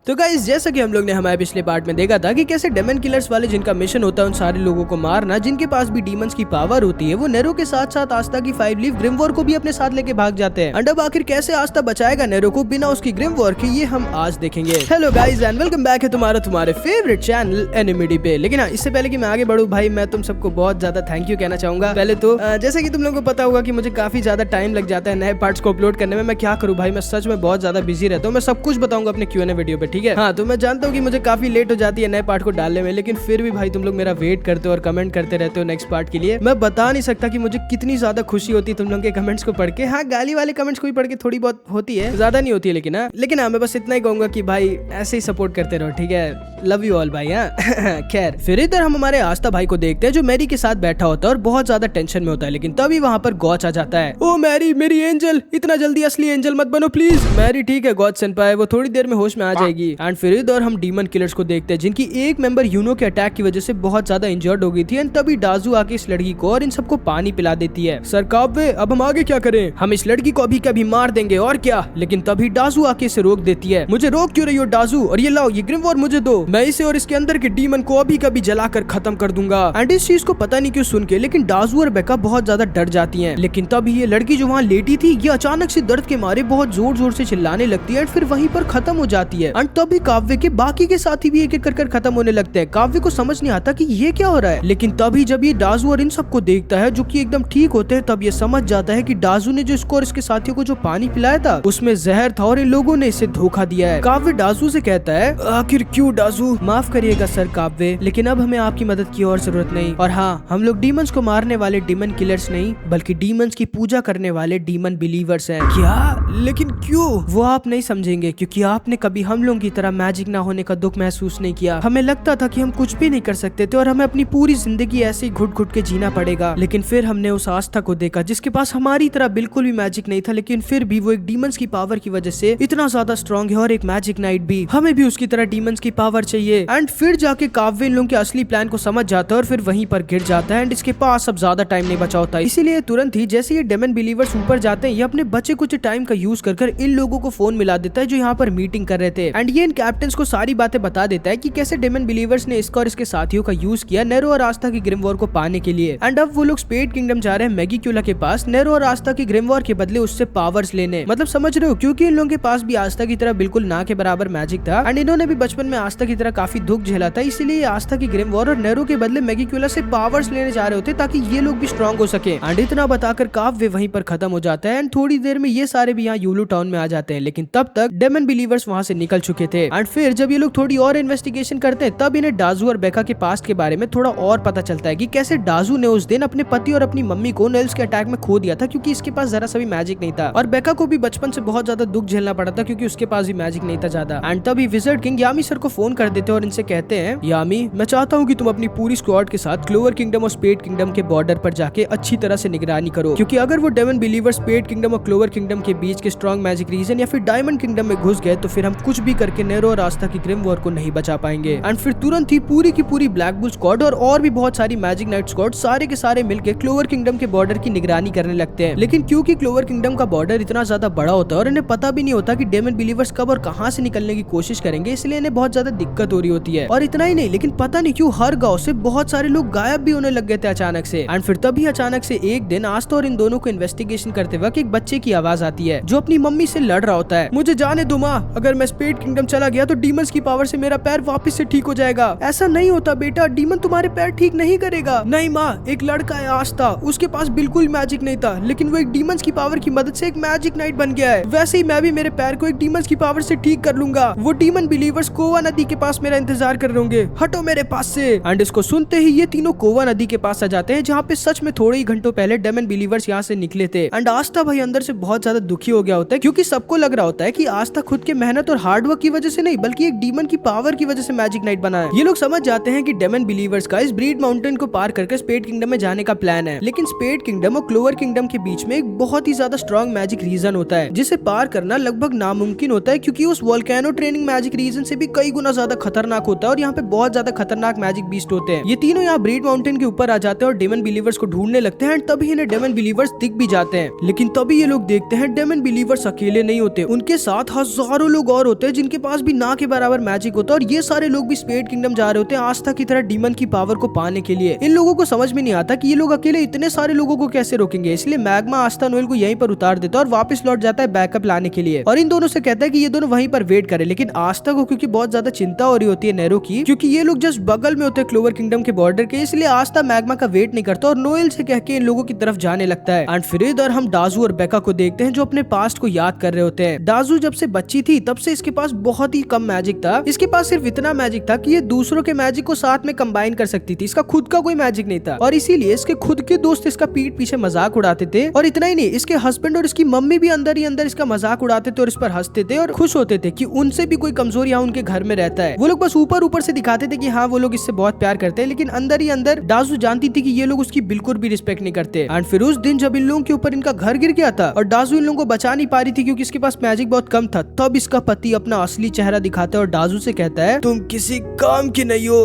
तो गाइस जैसा कि हम लोग ने हमारे पिछले पार्ट में देखा था कि कैसे डेमन किलर्स वाले जिनका मिशन होता है उन सारे लोगों को मारना जिनके पास भी डीमंस की पावर होती है, वो नेरो के साथ साथ आस्था की 5 लीफ ग्रिम वॉर को भी अपने साथ लेके भाग जाते हैं। अब आखिर कैसे आस्था बचाएगा नेरो को बिना उसकी ग्रिम वॉर के, ये हम आज देखेंगे। Hello guys and welcome back है तुम्हारे फेवरेट चैनल एनिमिडी पे। लेकिन हाँ, इससे पहले कि मैं आगे बढ़ूं भाई, मैं तुम सबको बहुत ज्यादा थैंक यू कहना चाहूंगा। पहले तो जैसे कि तुम लोगों को पता होगा कि मुझे काफी ज्यादा टाइम लग जाता है नए पार्ट्स को अपलोड करने में। मैं क्या करूँ भाई, मैं सच में बहुत ज्यादा बिजी रहता हूँ। मैं सब कुछ बताऊंगा अपने Q&A वीडियो पे, ठीक है। हाँ, तो मैं जानता हूँ कि मुझे काफी लेट हो जाती है नए पार्ट को डालने में, लेकिन फिर भी भाई तुम लोग मेरा वेट करते हो और कमेंट करते रहते हो नेक्स्ट पार्ट के लिए। मैं बता नहीं सकता कि मुझे कितनी ज्यादा खुशी होती है तुम लोग के कमेंट्स को पढ़ के। हाँ, गाली वाले कमेंट्स को भी पढ़ के थोड़ी बहुत होती है, ज्यादा नहीं होती है लेकिन हाँ मैं बस इतना ही कहूंगा कि भाई ऐसे ही सपोर्ट करते रहो, ठीक है। लव यू ऑल भाई। हाँ खैर, फिर इधर हम हमारे आस्था भाई को देखते हैं जो मैरी के साथ बैठा होता है और बहुत ज्यादा टेंशन में होता है। लेकिन तभी वहाँ पर गॉच आ जाता है। ओ मैरी, मेरी एंजल, इतना जल्दी असली एंजल मत बनो प्लीज। मैरी ठीक है गॉच सेनपाई, वो थोड़ी देर में होश में आ जाएगी। एंड फिर इधर हम डीमन किलर्स को देखते हैं जिनकी एक मेंबर यूनो के अटैक की वजह से बहुत ज्यादा इंजर्ड हो गई थी। एंड तभी डाजू आके इस लड़की को और इन सबको पानी पिला देती है। सर काव्य, अब हम आगे क्या करें? हम इस लड़की को अभी कभी मार देंगे और क्या। लेकिन तभी डाजू आके इसे रोक देती है। मुझे रोक क्यों रही हो डाजू? और ये लाओ, ये ग्रिम वॉर मुझे दो, मैं इसे और इसके अंदर के डीमन को अभी कभी जलाकर खत्म कर दूंगा। एंड इस चीज को पता नहीं क्यों सुन के लेकिन डाजू और बेका बहुत ज्यादा डर जाती हैं। लेकिन तभी ये लड़की जो वहाँ लेटी थी, ये अचानक से दर्द के मारे बहुत जोर जोर से चिल्लाने लगती है एंड फिर वहीं पर खत्म हो जाती है। एंड तभी काव्य के बाकी के साथी भी एक एक कर खत्म होने लगते हैं। काव्य को समझ नहीं आता कि ये क्या हो रहा है। लेकिन तभी जब ये डाजू और इन सबको देखता है जो कि एकदम ठीक होते हैं, तब ये समझ जाता है कि डाजू ने जो इसको और इसके साथियों को जो पानी पिलाया था उसमें जहर था और इन लोगों ने इसे धोखा दिया है। काव्य डाजू से कहता है, आखिर क्यों डाजू? माफ करिएगा सर काव्य, लेकिन अब हमें आपकी मदद की और जरूरत नहीं। और हाँ, हम लोग डीमंस को मारने वाले डीमन किलर्स नहीं बल्कि डीमंस की पूजा करने वाले डीमन बिलीवर्स हैं। क्या? लेकिन क्यों? वो आप नहीं समझेंगे क्योंकि आपने कभी हम लोगों की तरह मैजिक ना होने का दुख महसूस नहीं किया। हमें लगता था कि हम कुछ भी नहीं कर सकते थे और हमें अपनी पूरी जिंदगी ऐसे ही घुट घुट के जीना पड़ेगा। लेकिन फिर हमने उस आस्था को देखा जिसके पास हमारी तरह बिल्कुल भी मैजिक नहीं था, लेकिन फिर भी वो एक डीमंस की पावर की वजह से इतना ज्यादा स्ट्रॉन्ग है और एक मैजिक नाइट भी। हमें भी उसकी तरह डीमंस की पावर चाहिए। एंड फिर जाके काव्य इन लोगों के असली प्लान को समझ जाता है और फिर वहीं पर गिर जाता है। एंड इसके पास अब ज्यादा टाइम नहीं बचा होता, इसीलिए तुरंत ही जैसे ये डेमन बिलीवर्स ऊपर जाते हैं, ये अपने बचे कुछ टाइम का यूज कर इन लोगों को फोन मिला देता है जो यहाँ पर मीटिंग कर रहे थे। एंड ये इन कैप्टन्स को सारी बातें बता देता है कि कैसे डेमन बिलीवर्स ने इसका और इसके साथियों का यूज किया नेरो और आस्था की ग्रिम वॉर को पाने के लिए। एंड अब वो लोग स्पेड किंगडम जा रहे हैं मैगीक्यूला के पास नेरो और आस्था की ग्रिम वॉर के बदले उससे पावर्स लेने। मतलब समझ रहे हो, क्योंकि इन लोगों के पास भी आस्था की तरह बिल्कुल ना के बराबर मैजिक था एंड इन्होंने भी बचपन में आस्था की तरह काफी दुख झेला था। इसीलिए आस्था की ग्रिम वॉर और नेरो के बदले मैगीक्यूला से पावर्स लेने जा रहे होते ताकि ये लोग भी स्ट्रॉन्ग हो सके। एंड इतना बताकर काव्य वहीं पर खत्म हो जाता है। एंड थोड़ी देर में ये सारे भी यहाँ यूलू टाउन में आ जाते हैं, लेकिन तब तक डेमन बिलीवर्स वहाँ से निकल चुके थे। एंड फिर जब ये लोग थोड़ी और इन्वेस्टिगेशन करते हैं, तब इन्हें डाजू और बेका के पास्ट के बारे में थोड़ा और पता चलता है कि कैसे डाजू ने उस दिन अपने पति और अपनी मम्मी को नेल्स के अटैक में खो दिया था क्योंकि इसके पास जरा सा भी मैजिक नहीं था। और बेका को भी बचपन से बहुत ज्यादा दुख झेलना पड़ा था क्योंकि उसके पास भी मैजिक नहीं था ज्यादा। एंड तभी विज़र्ड किंग यामी सर को फोन कर देते हैं और इनसे कहते हैं, यामी मैं चाहता हूँ कि तुम अपनी पूरी स्क्वाड के साथ क्लोवर किंगडम और स्पेड किंगडम के बॉर्डर पर जाके अच्छी तरह से निगरानी करो, क्योंकि अगर वो डेमन बिलीवर स्पेड किंगडम और क्लोवर किंगडम के बीच के स्ट्रॉन्ग मैजिक रीजन या फिर डायमंड किंगडम में घुस गए तो फिर हम कुछ भी करके नेरो और आस्था की ग्रिम वॉर को नहीं बचा पाएंगे। एंड फिर तुरंत ही पूरी की पूरी ब्लैक बुल स्क्वाड और भी बहुत सारी मैजिक नाइट स्क्वाड सारे के सारे मिलकर क्लोवर किंगडम के बॉर्डर की निगरानी करने लगते हैं। लेकिन क्योंकि क्लोवर किंगडम का बॉर्डर इतना ज्यादा बड़ा होता है और इन्हें पता भी नहीं होता कि डेमन बिलीवर्स कब और कहां से निकलने की कोशिश करेंगे, इसलिए इन्हें बहुत ज्यादा दिक्कत हो रही होती है। और इतना ही नहीं, लेकिन पता नहीं क्यों हर गांव से बहुत सारे लोग गायब भी होने लग गए थे अचानक से। एंड फिर तभी अचानक से एक दिन आस्था और इन दोनों को इन्वेस्टिगेशन करते वक्त एक बच्चे की आवाज आती है जो अपनी मम्मी से लड़ रहा होता है, मुझे जाने दो माँ, अगर मैं स्पेड किंगडम चला गया तो डीमंस की पावर से मेरा पैर वापस से ठीक हो जाएगा। ऐसा नहीं होता बेटा, डीमन तुम्हारे पैर ठीक नहीं करेगा। नहीं माँ, एक लड़का है आस्था, उसके पास बिल्कुल मैजिक नहीं था, लेकिन वो एक डीमंस की पावर की मदद से एक मैजिक नाइट बन गया है। वैसे ही मैं भी मेरे पैर को एक डीमंस की पावर से ठीक कर लूंगा। वो डीमन बिलीवर्स कोवा नदी के पास मेरा इंतजार कर रहे होंगे, हटो मेरे पास से। एंड इसको सुनते ही ये तीनों कोवा नदी के पास आ जाते हैं जहाँ पे सच में थोड़े ही घंटों पहले डेमन बिलीवर्स यहाँ से निकले थे। एंड आस्था भाई अंदर से बहुत ज्यादा दुखी हो गया होता है क्योंकि सबको लग रहा होता है कि आस्था खुद के मेहनत और हार्डवर्क की वजह से नहीं बल्कि एक डीमन की पावर की वजह से मैजिक नाइट बना है। ये लोग समझ जाते हैं कि डेमन बिलीवर्स का इस ब्रीड माउंटेन को पार करके स्पेड किंगडम में जाने का प्लान है, लेकिन स्पेड किंगडम और क्लोवर किंगडम के बीच में एक बहुत ही ज्यादा स्ट्रॉन्ग मैजिक रीजन होता है जिसे पार करना लगभग नामुमकिन होता है क्योंकि उस वोल्केनो ट्रेनिंग मैजिक रीजन से भी कई गुना ज्यादा ज्यादा खतरनाक होता है और यहाँ पे बहुत ज्यादा खतरनाक मैजिक बीस्ट होते हैं। ये तीनों यहाँ ब्रीड माउंटेन के ऊपर आ जाते हैं और डेमन बिलीवर्स को ढूंढने लगते हैं। तभी इन्हें डेमन बिलीवर्स दिख भी जाते हैं, लेकिन तभी ये लोग देखते हैं डेमन बिलीवर्स अकेले नहीं होते, उनके साथ हजारों लोग और होते हैं जिनके पास भी ना के बराबर मैजिक होता है। और ये सारे लोग भी स्पेड किंगडम जा रहे होते हैं आस्था की तरह डीमन की पावर को पाने के लिए। इन लोगों को समझ में नहीं आता कि ये लोग अकेले इतने सारे लोगों को कैसे रोकेंगे, इसलिए मैग्मा आस्था नोएल को यहीं पर उतार देता है और वापस लौट जाता है बैकअप लाने के लिए। और इन दोनों से कहता है कि ये दोनों वहीं पर वेट करें, लेकिन आस्था को क्योंकि बहुत ज्यादा चिंता हो रही होती है नेरो की, क्योंकि ये लोग जस्ट बगल में होते हैं क्लोवर किंगडम के बॉर्डर के, इसलिए आस्था मैग्मा का वेट नहीं करता और नोएल से कह के इन लोगों की तरफ जाने लगता है। एंड फिर इधर हम डाजू और बेका को देखते हैं जो अपने पास्ट को याद कर रहे होते हैं। डाजू जब से बच्ची थी तब से इसके पास बहुत ही कम मैजिक था। इसके पास सिर्फ इतना मैजिक था कि ये दूसरों के मैजिक को साथ में कंबाइन कर सकती थी। इसका खुद का कोई मैजिक नहीं था और इसीलिए इसके खुद के दोस्त इसका पीठ पीछे मजाक उड़ाते थे। और इतना ही नहीं, इसके हस्बैंड और इसकी मम्मी भी अंदर ही अंदर इसका मजाक उड़ाते थे और इस पर हंसते थे और खुश होते थे कि उनसे भी कोई कमजोर यहाँ उनके घर में रहता है। वो लोग बस ऊपर ऊपर से दिखाते थे कि हाँ वो लोग इससे बहुत प्यार करते हैं, लेकिन अंदर ही अंदर डाजू जानती थी कि ये लोग उसकी बिल्कुल भी रिस्पेक्ट नहीं करते। एंड फिर उस दिन जब इन लोगों के ऊपर इनका घर गिर गया था और डाजू इन लोगों को बचा नहीं पा रही थी क्योंकि इसके पास मैजिक बहुत कम था, तब इसका पति अपना असली चेहरा दिखाता है और डाजू से कहता है तुम किसी काम की नहीं हो,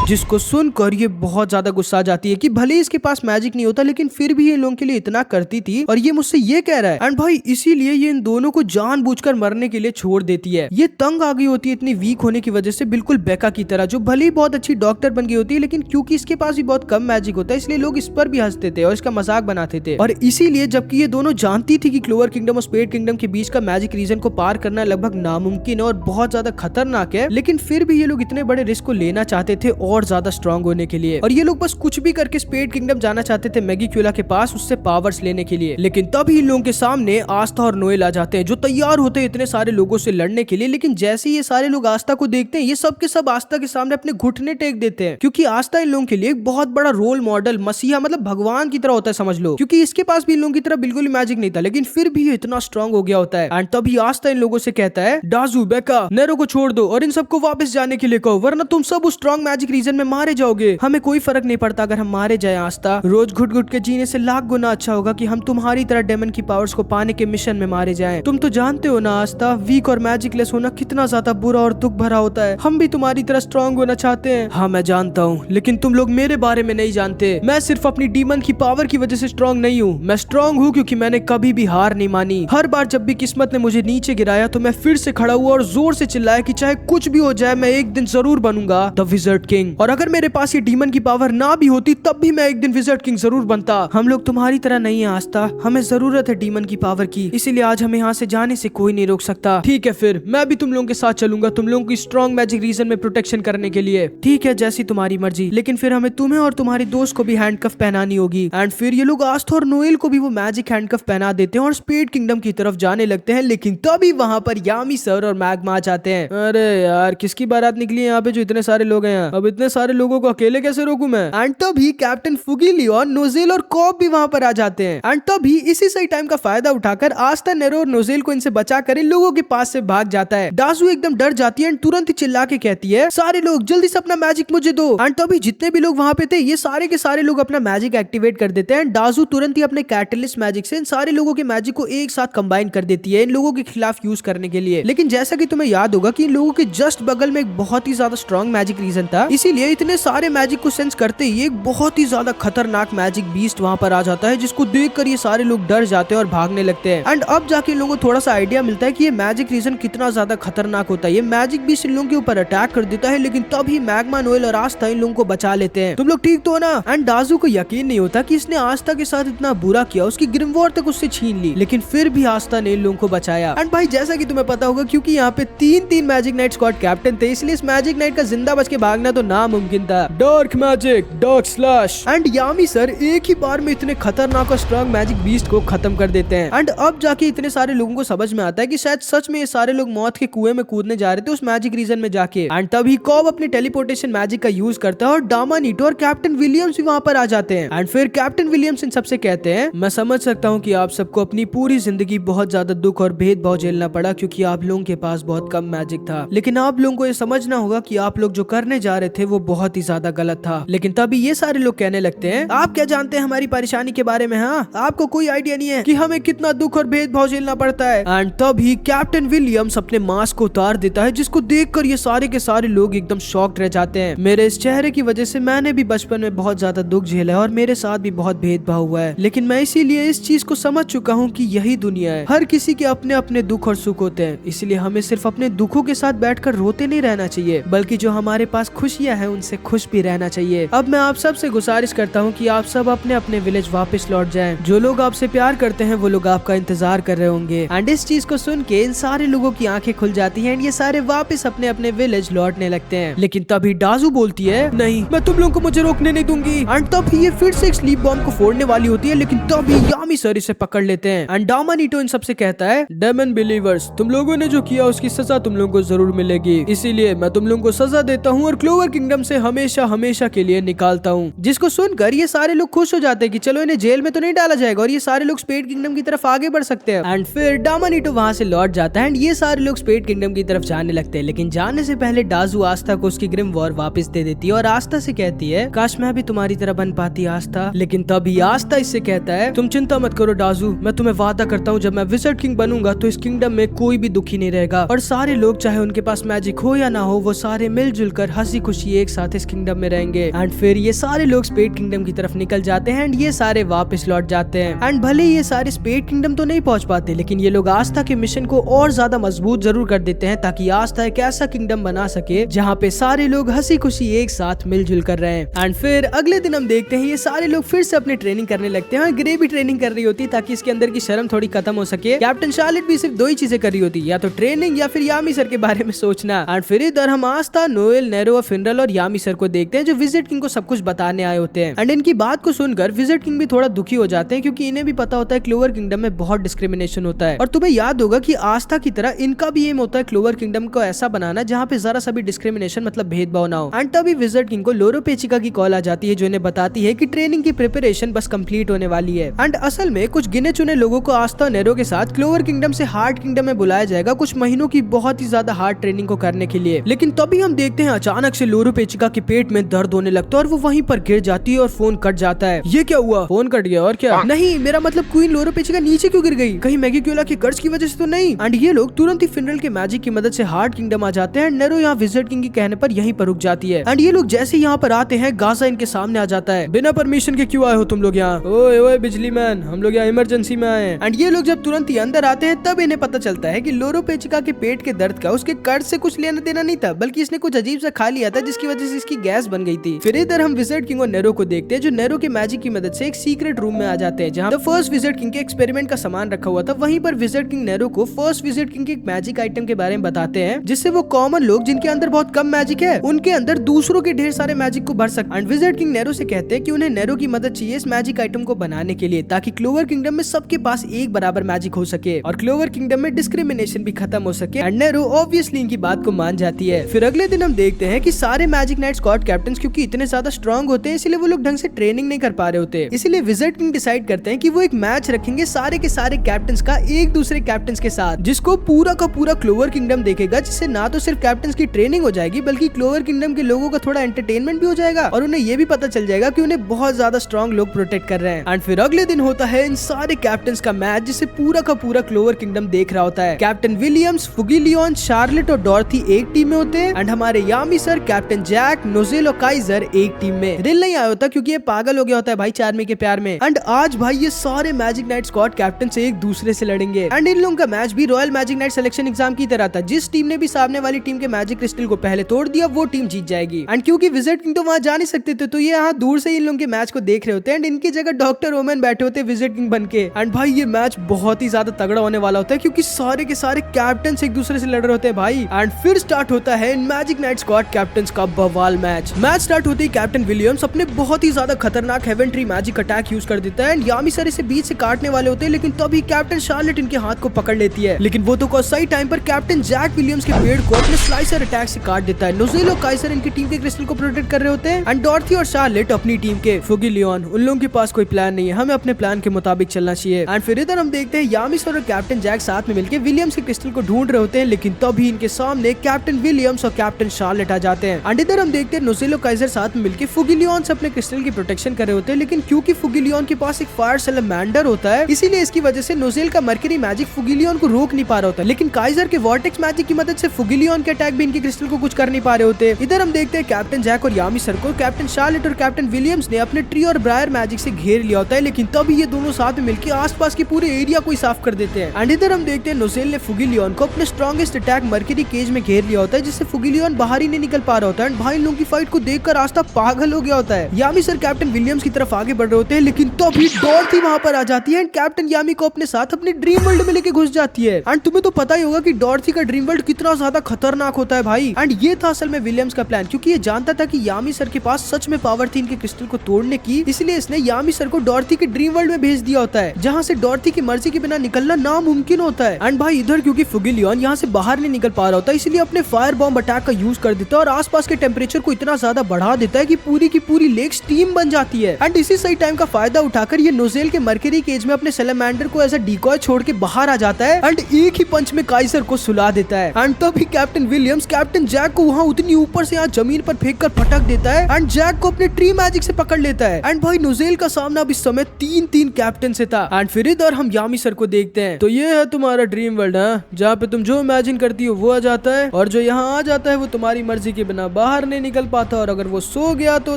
जिसको सुनकर ये बहुत ज्यादा गुस्सा आ जाती है कि भले इसके पास मैजिक नहीं होता लेकिन फिर भी ये लोगों के लिए इतना करती थी और ये मुझसे ये कह रहा है। एंड भाई इसीलिए ये इन दोनों को जानबूझकर मरने के लिए छोड़ देती है। ये तंग आ गई होती है इतनी वीक होने की वजह से, बिल्कुल बेका की तरह, जो भले ही बहुत अच्छी डॉक्टर बन गई होती है, लेकिन क्योंकि इसके पास भी बहुत कम मैजिक होता है इसलिए लोग इस पर भी हंसते थे और इसका मजाक बनाते थे। और इसीलिए जबकि ये दोनों जानती थी कि क्लोवर किंगडम और स्पेड किंगडम के बीच का मैजिक रीजन को पार करना लगभग नामुमकिन है और बहुत ज्यादा खतरनाक है, लेकिन फिर भी ये लोग इतने बड़े रिस्क को लेना चाहते थे और ज्यादा स्ट्रॉन्ग होने के लिए। और ये लोग बस कुछ भी करके स्पेड किंगडम जाना चाहते थे मैगीक्यूला के पास उससे पावर्स लेने के लिए। लेकिन तभी इन लोगों के सामने आस्था और नोएल आ जाते हैं जो तैयार होते हैं इतने सारे लोगों से लड़ने के लिए। लेकिन जैसे ये सारे लोग आस्था को देखते हैं ये सब के सब आस्था के सामने अपने घुटने टेक देते हैं, क्योंकि आस्था इन लोगों के लिए एक बहुत बड़ा रोल मॉडल, मसीहा मतलब भगवान की तरह होता है समझ लो, क्योंकि इसके पास भी इन लोगों की तरह बिल्कुल मैजिक नहीं था लेकिन फिर भी ये इतना स्ट्रॉन्ग हो गया होता है। एंड तभी आस्था इन लोगों से कहता है डाजू, बेका, नेरो को छोड़ दो और इन सबको वापस जाने के लिए कहो, वरना तुम सब उस स्ट्रॉन्ग मैजिक रीजन में मारे जाओगे। हमें कोई फर्क नहीं पड़ता अगर हम मारे जाए आस्था, रोज घुट घुट के जीने से लाख गुना अच्छा होगा कि हम तुम्हारी तरह डेमन की पावर्स को पाने के मिशन में मारे जाएं। तुम तो जानते हो ना आस्था, वीक और मैजिकलेस होना कितना ज्यादा बुरा और दुख भरा होता है। हम भी तुम्हारी तरह स्ट्रॉन्ग होना चाहते हैं। हाँ मैं जानता हूँ, लेकिन तुम लोग मेरे बारे में नहीं जानते। मैं सिर्फ अपनी डीमन की पावर की वजह से स्ट्रॉन्ग नहीं हूँ, मैं स्ट्रॉन्ग हूँ क्योंकि मैंने कभी भी हार नहीं मानी। हर बार जब भी किस्मत ने मुझे नीचे गिराया तो मैं फिर से खड़ा हुआ और जोर से चिल्लाया कि चाहे कुछ भी हो जाए मैं एक दिन जरूर बनूंगा द विज़र्ड किंग। और अगर मेरे पास ये डीमन की पावर ना भी होती तब भी मैं एक दिन विज़र्ड किंग जरूर बनता। हम लोग तुम्हारी तरह नहीं है आस्था, हमें जरूरत है डीमन की पावर की, इसीलिए आज हमें यहाँ से जाने से कोई नहीं रोक सकता। ठीक है फिर मैं भी तुम लोगों के साथ चलूंगा, तुम लोगों की स्ट्रॉन्ग मैजिक रीजन में प्रोटेक्शन करने के लिए। ठीक है जैसी तुम्हारी मर्जी, लेकिन फिर हमें तुम्हें और तुम्हारी दोस्त को भी हैंडकफ पहनानी होगी। एंड फिर ये लोग आस्था और नोएल को भी वो मैजिक हैंडकफ पहना देते हैं और स्पेड किंगडम की तरफ जाने लगते हैं। लेकिन तभी वहाँ पर यामी सर और मैग्मा आ जाते हैं। अरे यार किसकी बारात निकली है यहाँ पे जो इतने सारे लोग हैं, अब इतने सारे लोगों को अकेले कैसे रोकूं मैं। एंड तभी कैप्टन फुगिलियन, नोजेल और कॉब भी वहाँ पर आ जाते हैं। एंड तभी इसी सही टाइम का फायदा उठाकर आस्था, नेरो और नोजेल को इनसे बचाकर इन लोगों के पास से भाग जाता है। डाजू एकदम डर जाती है एंड तुरंत ही चिल्ला के कहती है सारे लोग जल्दी से अपना मैजिक मुझे दो। एंड तभी जितने भी लोग वहाँ पे थे ये सारे के सारे लोग अपना मैजिक एक्टिवेट कर देते हैं। डाजू तुरंत ही अपने कैटलिस्ट मैजिक से इन सारे लोगों के मैजिक को एक साथ कंबाइन कर देती है इन लोगों के खिलाफ यूज करने के लिए। लेकिन जैसा कि तुम्हें याद होगा कि इन लोगों के जस्ट बगल में एक बहुत ही ज्यादा स्ट्रॉन्ग मैजिक रीजन था, इसीलिए इतने सारे मैजिक को सेंस करते ही एक बहुत ही ज्यादा खतरनाक मैजिक बीस्ट वहाँ पर आ जाता है जिसको देखकर ये सारे लोग डर जाते हैं और भागने लगते हैं। एंड अब जाके इन लोगों को थोड़ा सा आइडिया मिलता है कि ये मैजिक रीजन कितना ज्यादा खतरनाक होता है। ये मैजिक बीस्ट इन लोगों के ऊपर अटैक कर देता है, लेकिन तभी मैग्मा, नोएल और आस्था इन लोगों को बचा लेते हैं। तुम लोग ठीक तो हो ना। एंड डाजू को यकीन नहीं होता कि इसने आस्था के साथ इतना बुरा किया, उसकी ग्रिमवॉर तक उससे छीन ली, लेकिन फिर भी आस्था ने इन लोगों को बचाया। एंड भाई जैसा कि तुम्हें पता होगा क्योंकि यहाँ पे तीन मैजिक नाइट स्क्वाड कैप्टन थे, इसलिए इस मैजिक नाइट का जिंदा बच के भागना तो नामुमकिन था। Dark magic, dark slash and Yami sir एक ही बार में इतने खतरनाक और स्ट्रॉन्ग मैजिक बीस्ट को खत्म कर देते हैं। एंड अब जाके इतने सारे लोगों को समझ में आता है कि शायद सच में ये सारे लोग मौत के कुएं में कूदने जा रहे थे उस मैजिक रीजन में जाके। एंड तभी कॉब अपने टेलीपोर्टेशन मैजिक का यूज करता है और डामानीटो और कैप्टन विलियम्स भी वहाँ पर आ जाते हैं। एंड फिर कैप्टन विलियम्स इन सबसे कहते हैं मैं समझ सकता हूँ कि आप सबको अपनी पूरी जिंदगी बहुत ज्यादा दुख और भेदभाव झेलना पड़ा क्योंकि आप लोगों के पास बहुत कम मैजिक था, लेकिन आप लोगों को ये समझना होगा कि आप लोग जो करने जा रहे थे वो बहुत ही ज्यादा गलत था। लेकिन तभी ये सारे लोग कहने लगते हैं, आप क्या जानते हैं हमारी परेशानी के बारे में? हाँ, आपको कोई आइडिया नहीं है कि हमें कितना दुख और भेदभाव झेलना पड़ता है। एंड तभी कैप्टन विलियम्स अपने मास्क को उतार देता है, जिसको देखकर ये सारे के सारे लोग एकदम शॉक्ड रह जाते हैं। मेरे इस चेहरे की वजह से मैंने भी बचपन में बहुत ज्यादा दुख झेला है और मेरे साथ भी बहुत भेदभाव हुआ है, लेकिन मैं इसीलिए इस चीज को समझ चुका हूँ कि यही दुनिया है। हर किसी के अपने अपने दुख और सुख होते हैं, इसलिए हमें सिर्फ अपने दुखों के साथ बैठकर रोते नहीं रहना चाहिए, बल्कि जो हमारे पास खुशियाँ हैं उनसे खुश भी रहना चाहिए। अब मैं आप सबसे गुजारिश करता हूँ कि आप सब अपने अपने विलेज वापस लौट जाएं। जो लोग आपसे प्यार करते हैं वो लोग आपका इंतजार कर रहे होंगे। एंड इस चीज को सुन के इन सारे लोगों की आंखें खुल जाती हैं एंड ये सारे वापस अपने अपने विलेज लौटने लगते हैं। लेकिन तभी डाजू बोलती है, नहीं, मैं तुम लोगों को मुझे रोकने नहीं दूंगी। एंड तभी ये फिर से एक स्लीप बॉम्ब को फोड़ने वाली होती है, लेकिन तभी यामी सर इसे पकड़ लेते हैं। एंड डामानीटो इन सबसे कहता है, डेमन बिलीवर्स, तुम लोगों ने जो किया उसकी सजा तुम लोगों को जरूर मिलेगी, इसीलिए मैं तुम लोगों को सजा देता हूँ और क्लोवर किंगडम से हमेशा हमेशा के लिए निकालता हूँ। जिसको सुनकर ये सारे लोग खुश हो जाते हैं कि चलो इन्हें जेल में तो नहीं डाला जाएगा और ये सारे लोग स्पेड किंगडम की तरफ आगे बढ़ सकते हैं। एंड फिर डामानीटो वहाँ से लौट जाता है एंड ये सारे लोग स्पेड किंगडम की तरफ जाने लगते हैं। लेकिन जाने से पहले डाजू आस्था को उसकी ग्रिम वॉर वापस दे देती है और आस्था से कहती है, काश मैं भी तुम्हारी तरह बन पाती आस्था। लेकिन तभी आस्था इससे कहता है, तुम चिंता मत करो डाजू, मैं तुम्हें वादा करता हूँ जब मैं विज़र्ड किंग बनूंगा तो इस किंगडम में कोई भी दुखी नहीं रहेगा और सारे लोग चाहे उनके पास मैजिक हो या ना हो वो सारे मिलजुल कर हंसी खुशी एक साथ इस किंगडम में रहेंगे। एंड फिर ये सारे लोग स्पेड किंगडम की तरफ निकल जाते हैं एंड ये सारे वापस लौट जाते हैं। एंड भले ये सारे स्पेड किंगडम तो नहीं पहुंच पाते, लेकिन ये लोग आस्था के मिशन को और ज्यादा मजबूत जरूर कर देते हैं ताकि आस्था एक ऐसा किंगडम बना सके जहाँ पे सारे लोग हंसी खुशी एक साथ मिलजुल कर रहे हैं। एंड फिर अगले दिन हम देखते हैं ये सारे लोग फिर से अपनी ट्रेनिंग करने लगते हैं। ग्रे भी ट्रेनिंग कर रही होती है ताकि इसके अंदर की शर्म थोड़ी खत्म हो सके। कैप्टन शार्लेट भी सिर्फ दो ही चीजें कर रही होती है, या तो ट्रेनिंग या फिर यामी सर के बारे में सोचना। एंड फिर इधर हम आस्था, नोएल, नेरो, फिनरल और यामी सर को देखते हैं जो विज़र्ड किंग को सब कुछ बताने आए होते हैं। एंड इनकी बात को सुनकर विज़र्ड किंग भी थोड़ा दुखी हो जाते हैं क्योंकि इन्हें भी पता होता है क्लोवर किंगडम में बहुत डिस्क्रिमिनेशन होता है। और तुम्हें याद होगा कि आस्था की तरह इनका भी एम होता है क्लोवर किंगडम को ऐसा बनाना जहाँ पे जरा सा भी डिस्क्रिमिनेशन मतलब भेदभाव ना हो। एंड तभी विज़र्ड किंग को लोरो पेचिका की कॉल आ जाती है जो इन्हें बताती है कि ट्रेनिंग की प्रिपरेशन बस कंप्लीट होने वाली है। एंड असल में कुछ गिने चुने लोगों को आस्था नेरो के साथ क्लोवर किंगडम से हार्ड किंगडम में बुलाया जाएगा कुछ महीनों की बहुत ही ज्यादा हार्ड ट्रेनिंग को करने के लिए। लेकिन तभी हम देखते हैं अचानक से लोरो पेचिका के पेट में दर्द होने लगता है और वो वहीं पर गिर जाती है और फोन कट जाता है। ये क्या हुआ? फोन कट गया और क्या? नहीं, मेरा मतलब क्वीन लोरो पेचिका नीचे क्यों गिर गई? कहीं मैगीक्योला के कर्ज की वजह से तो नहीं? एंड ये लोग तुरंत ही फिनरल के मैजिक की मदद से हार्ड किंगडम आ जाते हैं। नेरो यहाँ विज़र्ड किंग के कहने पर यहीं पर रुक जाती है। एंड ये लोग जैसे यहाँ पर आते हैं गाजा इनके सामने आ जाता है। बिना परमिशन के क्यों आए हो तुम लोग यहाँ? ओए ओए बिजली मैन, हम लोग यहाँ इमरजेंसी में आए हैं। एंड ये लोग जब तुरंत ही अंदर आते हैं तब इन्हें पता चलता है कि लोरो पेचिका के पेट के दर्द का उसके कर्ज से कुछ लेना देना नहीं था, बल्कि इसने कुछ अजीब सा खा लिया था जिसकी वजह से इसकी गैस बन गई थी। फिर इधर हम विज़र्ड किंग और नेरो को देखते हैं जो नेरो के मैजिक की मदद से एक सीक्रेट रूम में आ जाते हैं जहाँ द फर्स्ट विज़र्ड किंग के एक्सपेरिमेंट का सामान रखा हुआ था। वहीं पर विज़र्ड किंग नेरो को फर्स्ट विज़र्ड किंग के एक मैजिक आइटम के बारे में बताते हैं जिससे वो कॉमन लोग जिनके अंदर बहुत कम मैजिक है उनके अंदर दूसरों के ढेर सारे मैजिक को भर सकते। एंड विज़र्ड किंग नेरो से कहते हैं कि उन्हें नेरो की मदद चाहिए इस मैजिक आइटम को बनाने के लिए ताकि क्लोवर किंगडम में सबके पास एक बराबर मैजिक हो सके और क्लोवर किंगडम में डिस्क्रिमिनेशन भी खत्म हो सके। एंड नेरो ऑब्वियसली इनकी बात को मान जाती है। फिर अगले दिन हम देखते हैं कि सारे मैजिक नाइट स्क्वाड कैप्टन क्योंकि इतने ज्यादा स्ट्रॉन्ग होते हैं इसलिए वो लोग ढंग से ट्रेनिंग नहीं कर पा रहे होते, इसलिए विज़र्ड किंग डिसाइड करते हैं कि वो एक मैच रखेंगे सारे के सारे कैप्टन का एक दूसरे कैप्टन के साथ जिसको पूरा का पूरा क्लोवर किंगडम देखेगा, जिससे ना तो सिर्फ कैप्टन की ट्रेनिंग हो जाएगी बल्कि क्लोवर किंगडम के लोगों का थोड़ा एंटरटेनमेंट भी हो जाएगा और उन्हें ये भी पता चल जाएगा कि उन्हें बहुत ज्यादा स्ट्रॉन्ग लोग प्रोटेक्ट कर रहे हैं। एंड फिर अगले दिन होता है इन सारे कैप्टन का मैच जिसे पूरा का पूरा क्लोवर किंगडम देख रहा होता है। कैप्टन विलियम्स, फुगिलियन, शार्लेट और डॉर्थी एक टीम में होते हैं एंड हमारे यामी सर, कैप्टन जैक, नोजेल और काइजर एक टीम में। रिल नहीं आया होता क्योंकि ये पागल हो गया होता है भाई चार्मी के प्यार में। एंड आज भाई ये सारे मैजिक नाइट स्क्वाड कैप्टन से एक दूसरे से लड़ेंगे। एंड इन लोगों का मैच भी royal magic night selection exam की तरह था, जिस टीम ने भी सामने वाली टीम के मैजिक क्रिस्टल को पहले तोड़ दिया वो टीम जीत जाएगी। एंड क्योंकि विज़र्ड किंग तो वहां जा नहीं सकते थे तो ये यहाँ दूर से इन लोगों के मैच को देख रहे होते हैं एंड इनकी जगह डॉक्टर ओमेन बैठे होते हैं विज़र्ड किंग बनके। एंड भाई ये मैच बहुत ही ज्यादा तगड़ा होने वाला होता है क्योंकि सारे के सारे कैप्टन एक दूसरे से लड़ रहे होते हैं भाई। एंड फिर स्टार्ट होता है मैजिक नाइट स्क्वाड कैप्टन का बवाल मैच स्टार्ट होते ही कैप्टन विलियम्स अपने बहुत ही ज्यादा खतरनाक heaven tree magic attack use कर देता है एंड यामी सर इसे बीच से काटने वाले होते हैं, लेकिन तभी कैप्टन शार्लेट इनके हाथ को पकड़ लेती है। लेकिन वो तो सही टाइम पर कैप्टन जैक विलियम्स के पेड़ को अपने स्लाइसर अटैक से काट देता है। नोजेल और काइजर इनकी टीम के क्रिस्टल को प्रोटेक्ट कर रहे होते हैं एंड डॉर्थी और शार्लेट अपनी टीम के। फुगिलियन, उन लोगों के पास कोई प्लान नहीं है, हमें अपने प्लान के मुताबिक चलना चाहिए। एंड फिर इधर हम देखते हैं यामी सर और कैप्टन जैक साथ में मिलकर विलियम्स के क्रिस्टल को ढूंढ रहे होते हैं, लेकिन तभी इनके सामने कैप्टन विलियम्स और कैप्टन शार्लेट आ जाते हैं। एंड इधर हम देखते हैं नोजेल और काइजर साथ में मिलकर फुगिलियन से अपने क्रिस्टल की प्रोटेक्शन कर रहे होते हैं, लेकिन क्योंकि फुगिलियन के पास एक फायर सैलमेंडर होता है इसीलिए इसकी वजह से नोजेल का मर्करी मैजिक फुगिलियन को रोक नहीं पा रहा होता, लेकिन काइजर के वॉर्टेक्स मैजिक की मदद से फुगिलियन के अटैक भी इनके क्रिस्टल को कुछ कर नहीं पा रहे होते। इधर हम देखते हैं कैप्टन जैक और यामी सर को कैप्टन शार्लेट और कैप्टन विलियम्स ने अपने ट्री और ब्रायर मैजिक से घेर लिया होता है, लेकिन तभी ये दोनों साथ में मिलकर आसपास के पूरे एरिया को साफ कर देते हैं। एंड इधर हम देखते हैं नोजेल ने फुगिलियन को अपने स्ट्रॉन्गेस्ट अटैक मर्करी केज में घेर लिया होता है, जिससे फुगिलियन बाहर ही नहीं निकल पा रहा होता है। एंड भाई लोगों की फाइट को देखकर रास्ता पागल हो गया होता है। यामी सर कैप्टन विलियम्स की तरफ आगे बढ़ रहे होते हैं, लेकिन तभी डॉर्थी वहां पर आ जाती है एंड कैप्टन यामी को अपने साथ अपने ड्रीम वर्ल्ड में लेके घुस जाती है। एंड तुम्हें तो पता ही होगा कि डॉर्थी का ड्रीम वर्ल्ड कितना ज्यादा खतरनाक होता है भाई। एंड ये था असल में विलियम्स का प्लान, क्योंकि ये जानता था कि यामी सर के पास सच में पावर थी इनके क्रिस्टल को तोड़ने की, इसलिए इसने यामी सर को डॉर्थी के ड्रीम वर्ल्ड में भेज दिया होता है, जहाँ से डॉर्थी की मर्जी के बिना निकलना नामुमकिन होता है। एंड भाई इधर क्योंकि फुगिलियन यहाँ से बाहर नहीं निकल पा रहा होता, इसलिए अपने फायर बॉम्ब अटैक का यूज कर देता है और आसपास के टेम्परेचर को इतना ज्यादा बढ़ा देता है कि पूरी की पूरी लेक स्टीम बन जाती है। एंड इसी सही टाइम का फायदा उठाकर ये नोजेल के मर्करी केज में अपने सैलमेंडर को ऐसा डिकॉय छोड़ के बाहर आ जाता है एंड एक ही पंच में काइजर को सुला देता है। एंड तभी कैप्टन विलियम्स कैप्टन जैक को वहाँ उतनी ऊपर से यहाँ जमीन पर फेंक कर पटक देता है एंड जैक को अपने ट्री मैजिक से पकड़ लेता है। एंड भाई नोजेल का सामना अब इस समय 3-3 कैप्टन से था। एंड फिर इधर हम यामी सर को देखते हैं, तो ये है तुम्हारा ड्रीम वर्ल्ड है, जहाँ पे तुम जो इमेजिन करती हो वो आ जाता है, और जो यहाँ आ जाता है वो तुम्हारी मर्जी के बिना बाहर नहीं निकल पाता, और अगर वो सो गया तो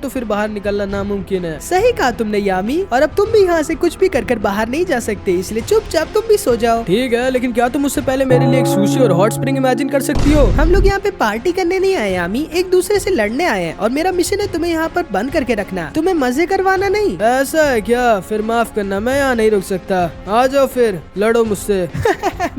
फिर बाहर निकलना नामुमकिन है। सही कहा तुमने यामी, और अब तुम भी यहाँ से कुछ भी कर बाहर नहीं जा सकते, इसलिए चुपचाप तुम भी सो जाओ। ठीक है, लेकिन क्या तुम उससे पहले मेरे लिए एक सुशी और हॉट स्प्रिंग इमेजिन कर सकती हो? हम लोग यहाँ पे पार्टी करने नहीं आए यामी, एक दूसरे से लड़ने आए हैं, और मेरा मिशन है तुम्हें यहाँ पर बंद करके रखना, तुम्हें मजे करवाना नहीं। ऐसा है क्या? फिर माफ करना, मैं यहाँ नहीं रुक सकता, आ जाओ फिर लड़ो मुझसे।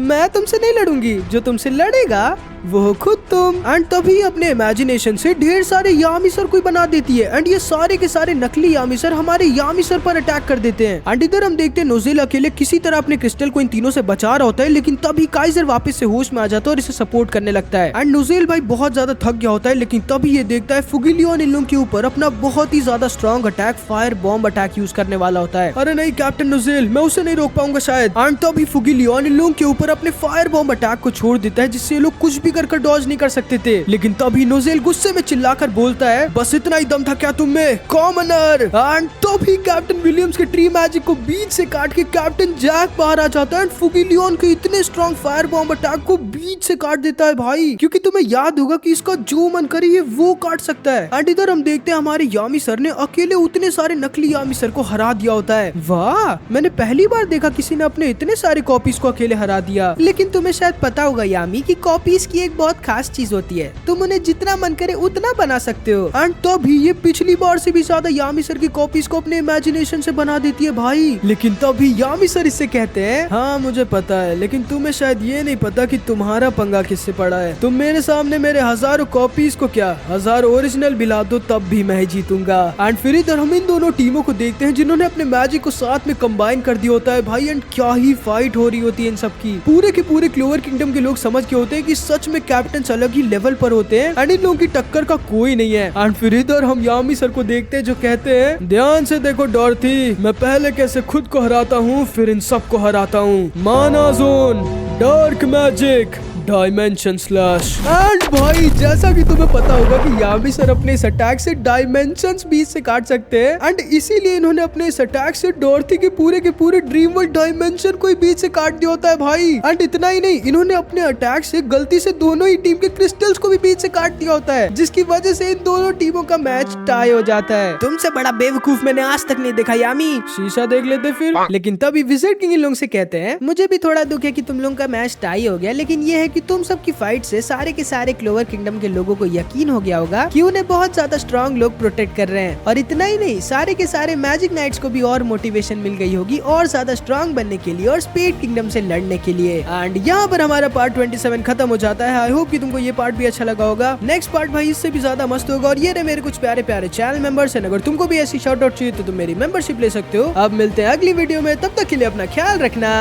मैं तुमसे नहीं लड़ूंगी, जो तुमसे लड़ेगा वो खुद तुम। एंड तभी अपने इमेजिनेशन से ढेर सारे यामी सर को बना देती है एंड ये सारे के सारे नकली यामी सर हमारे यामी सर पर अटैक कर देते हैं। एंड इधर हम देखते हैं नोजेल अकेले किसी तरह अपने क्रिस्टल को इन तीनों से बचा रहा होता है, लेकिन तभी काइजर वापस से होश में आ जाता है और इसे सपोर्ट करने लगता है। एंड नोजेल भाई बहुत ज्यादा थक गया होता है, लेकिन तभी ये देखता है फुगिलियन इन लोगों के ऊपर अपना बहुत ही ज्यादा strong attack fire bomb attack use करने वाला होता है। अरे नहीं कैप्टन नोजेल, मैं उसे नहीं रोक पाऊंगा शायद। एंड तभी फुगिलियन इन लोगों के ऊपर अपने फायर बॉम्ब अटैक को छोड़ देता है, जिससे ये लोग कुछ भी कर डॉज नहीं कर सकते थे। लेकिन तभी नोजेल गुस्से में चिल्लाकर बोलता है, बस इतना ही दम था क्या तुम में, कॉमनर। एंड तभी कैप्टन विलियम्स के ट्री मैजिक को बीच से काट के कैप्टन जैक बाहर आ जाता है एंड फुगिलियन के इतने स्ट्रॉन्ग फायर बॉम्ब अटैक को बीच से काट देता है भाई, क्योंकि तुम्हें याद होगा कि इसका जो मन करे ये वो काट सकता है। एंड इधर हम देखते हैं हमारे यामी सर ने अकेले उतने सारे नकली यामी सर को हरा दिया होता है। वाह, मैंने पहली बार देखा किसी ने अपने इतने सारे कॉपीज को अकेले हरा दिया। लेकिन तुम्हें शायद पता होगा यामी कि कॉपीज की एक बहुत खास चीज होती है, तुम उन्हें जितना मन करे उतना बना सकते हो। एंड तभी ये पिछली बार से भी ज्यादा यामी सर की कॉपीज को अपने इमेजिनेशन से बना देती है भाई। लेकिन तभी यामी सर इससे कहते हैं, हाँ मुझे पता है, लेकिन तुम्हें शायद ये नहीं पता कि तुम्हारा पंगा किससे पड़ा है। तुम मेरे सामने मेरे हजारों कॉपीज को क्या 1000 ओरिजिनल भी ला दो तब भी मैं जीतूंगा। एंड फिर इधर हम इन दोनों टीमों को देखते हैं जिन्होंने अपने मैजिक को साथ में कंबाइन कर दिया होता है भाई। एंड क्या ही फाइट हो रही होती है इन सब की। पूरे के पूरे क्लोवर किंगडम के लोग समझ के होते हैं कि सच में कैप्टन अलग ही लेवल पर होते हैं एंड इन लोगों की टक्कर का कोई नहीं है। एंड फिर इधर हम यामी सर को देखते हैं जो कहते हैं, ध्यान से देखो डॉर्थी, मैं पहले कैसे खुद को हराता हूँ फिर इन सब को हराता हूँ। माना zone, dark magic, dimension slash. And भाई जैसा कि तुम्हें पता होगा कि यामी सर अपने इस अटैक से डायमेंशंस बीच से काट सकते हैं एंड इसीलिए इन्होंने अपने इस अटैक से डॉर्थी के पूरे ड्रीम वर्ल्ड डायमेंशन को ही बीच से काट दिया होता है भाई। एंड इतना ही नहीं, इन्होंने अपने अटैक से गलती से दोनों ही टीम के क्रिस्टल्स को भी बीच से काट दिया होता है, जिसकी वजह से इन दोनों टीमों का मैच टाई हो जाता है। तुमसे बड़ा बेवकूफ मैंने आज तक नहीं देखा यामी। शीशा देख लेते फिर। लेकिन तभी विजिट किंग इन लोगों से कहते हैं, मुझे भी थोड़ा दुख है कि तुम लोगों का मैच टाई हो गया, लेकिन ये है कि तुम सब की फाइट से सारे के सारे क्लोवर किंगडम के लोगों को यकीन हो गया होगा कि उन्हें बहुत ज्यादा स्ट्रॉन्ग लोग प्रोटेक्ट कर रहे हैं। और इतना ही नहीं, सारे के सारे मैजिक नाइट्स को भी और मोटिवेशन मिल गई होगी और ज्यादा स्ट्रॉन्ग बनने के लिए और स्पेड किंगडम से लड़ने के लिए। एंड यहाँ पर हमारा पार्ट 27 खत्म हो जाता है। आई होप कि तुमको ये पार्ट भी अच्छा लगा होगा। नेक्स्ट पार्ट भाई इससे भी ज्यादा मस्त होगा। और ये रहे मेरे कुछ प्यारे प्यारे चैनल मेंबर्स हैं, अगर तुमको भी ऐसी शॉर्ट आउट चाहिए तो तुम मेरी मेंबरशिप ले सकते हो। अब मिलते हैं अगली वीडियो में, तब तक के लिए अपना ख्याल रखना,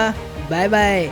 बाय बाय।